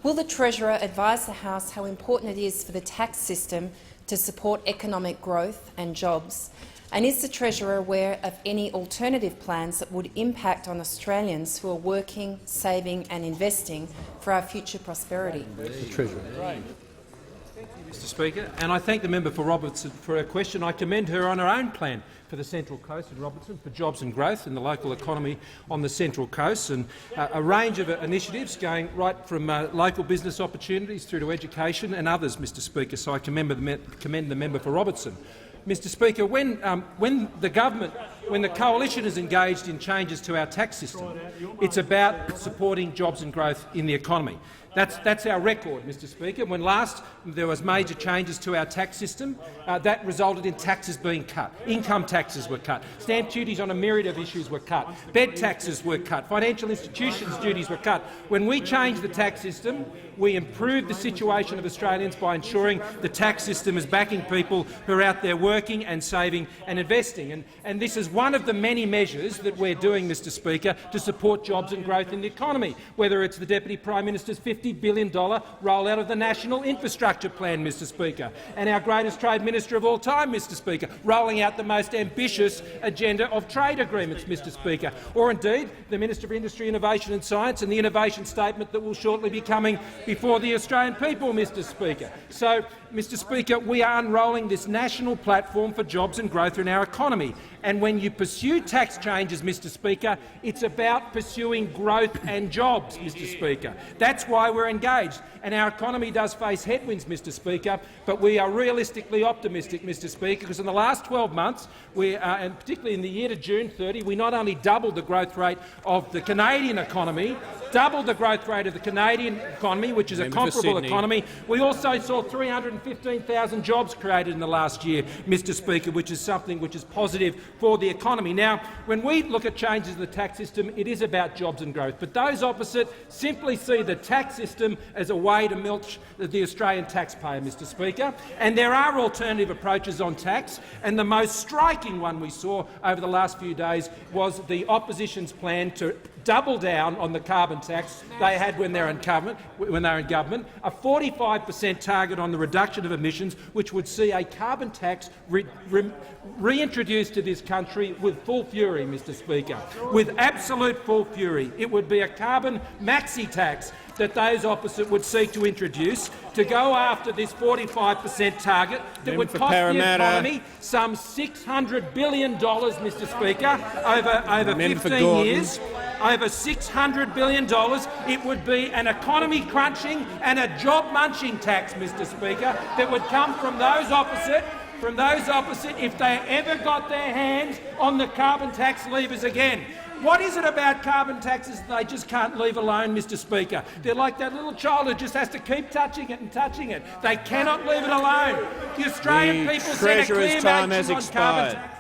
Will the Treasurer advise the House how important it is for the tax system to support economic growth and jobs? And is the Treasurer aware of any alternative plans that would impact on Australians who are working, saving and investing for our future prosperity? The Treasurer. Thank you, Mr Speaker, and I thank the member for Robertson for her question. I commend her on her own plan for the Central Coast in Robertson for jobs and growth in the local economy on the Central Coast, and a range of initiatives going right from local business opportunities through to education and others, Mr Speaker. So I commend the member for Robertson. Mr Speaker, when the coalition is engaged in changes to our tax system, it's about supporting jobs and growth in the economy. That's our record, Mr Speaker. When last there was major changes to our tax system, that resulted in taxes being cut. Income taxes were cut. Stamp duties on a myriad of issues were cut. Bed taxes were cut. Financial institutions' duties were cut. When we changed the tax system, we improved the situation of Australians by ensuring the tax system is backing people who are out there working and saving and investing. And this is one of the many measures that we're doing, Mr Speaker, to support jobs and growth in the economy, whether it's the Deputy Prime Minister's $50 billion rollout of the National Infrastructure Plan, Mr Speaker, and our greatest trade minister of all time, Mr Speaker, rolling out the most ambitious agenda of trade agreements, Mr Speaker, or indeed the Minister for Industry, Innovation and Science and the innovation statement that will shortly be coming before the Australian people, Mr Speaker. So, Mr Speaker, we are unrolling this national platform for jobs and growth in our economy. And when you pursue tax changes, Mr Speaker, it's about pursuing growth and jobs, Mr Speaker. That's why we're engaged. And our economy does face headwinds, Mr Speaker, but we are realistically optimistic, Mr Speaker, because in the last 12 months, and particularly in the year to June 30, we not only doubled the growth rate of the Canadian economy, which is a comparable economy. We also saw 315,000 jobs created in the last year, Mr Speaker, which is something which is positive for the economy. Now, when we look at changes in the tax system, it is about jobs and growth, but those opposite simply see the tax system as a way to milk the Australian taxpayer, Mr Speaker. And there are alternative approaches on tax, and the most striking one we saw over the last few days was the opposition's plan to double down on the carbon tax they had when they were in government, a 45% target on the reduction of emissions, which would see a carbon tax reintroduced to this country with full fury, Mr Speaker, with absolute full fury. It would be a carbon maxi tax that those opposite would seek to introduce to go after this 45% target that would cost the economy some $600 billion, Mr Speaker, over 15 years. Over $600 billion. It would be an economy-crunching and a job-munching tax, Mr Speaker, that would come from those opposite if they ever got their hands on the carbon tax levers again. What is it about carbon taxes that they just can't leave alone, Mr Speaker? They're like that little child who just has to keep touching it and touching it. They cannot leave it alone. The Australian people sent a clear message on carbon tax.